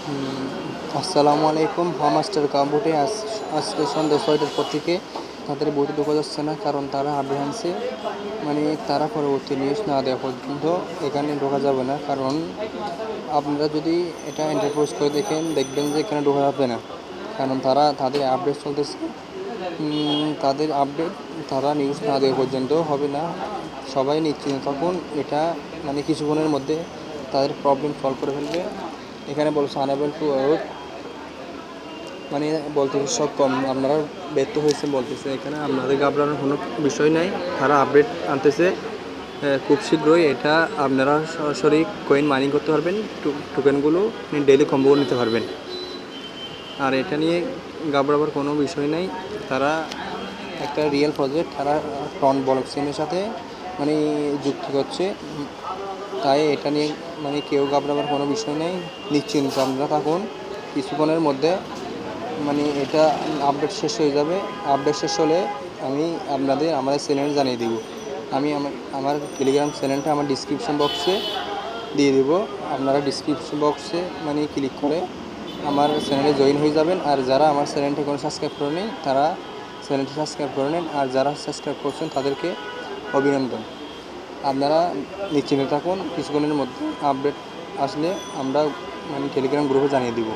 আসসালামু আলাইকুম। মাস্টার কাম্বোটে আজকে সন্ধ্যা 6টার পর থেকে তাদের বইটি ঢোকা যাচ্ছে না, কারণ তারা আপডেট আনছে। তারা পরবর্তী নিউজ না দেওয়া পর্যন্ত এখানে ঢোকা যাবে না। কারণ আপনারা যদি এটা এন্টারপ্রাইজ করে দেখবেন যে এখানে ঢোকা যাবে না, কারণ তাদের আপডেট চলতেছে। তাদের আপডেট তারা নিউজ না দেওয়া পর্যন্ত হবে না। সবাই নিশ্চিন্ত থাকুন, এটা কিছুক্ষণের মধ্যে তাদের প্রবলেম সলভ করে ফেলবে। এখানে বলছে আনএবল টু ওয়ার্ক, বলতেছে সক্ষম, আপনারা ব্যর্থ হয়েছে বলতেছে। এখানে আপনাদের ঘাবড়ানোর কোনো বিষয় নাই, তারা আপডেট আনতেছে। খুব শীঘ্রই এটা আপনারা সরাসরি কয়েন মাইনিং করতে পারবেন, টোকেনগুলো ডেইলি কম্বো নিতে পারবেন। আর এটা নিয়ে ঘাবড়াবার কোনো বিষয় নাই। তারা একটা রিয়েল প্রজেক্ট, তারা টন ব্লকচেইনের সাথে যুক্ত করছে। তাই এটা নিয়ে কেউ ঘাবড়াবার কোনো বিষয় নেই, নিশ্চিন্ত আপনারা থাকুন। কিছুক্ষণের মধ্যে এটা আপডেট শেষ হয়ে যাবে। আপডেট শেষ হলে আমি আমাদের চ্যানেলে জানিয়ে দেব। আমি আমার টেলিগ্রাম চ্যানেলটা আমার ডিসক্রিপশন বক্সে দিয়ে দেবো। আপনারা ডিসক্রিপশন বক্সে ক্লিক করে আমার চ্যানেলে জয়েন হয়ে যাবেন। আর যারা আমার চ্যানেলটি কোনো সাবস্ক্রাইব করে নেই, তারা চ্যানেলটি সাবস্ক্রাইব করে নেন। আর যারা সাবস্ক্রাইব করছেন তাদেরকে অভিনন্দন। আপনারা নিশ্চিন্ত থাকুন, কিছুক্ষণের মধ্যে আপডেট আসলে আমরা টেলিগ্রাম গ্রুপে জানিয়ে দিব।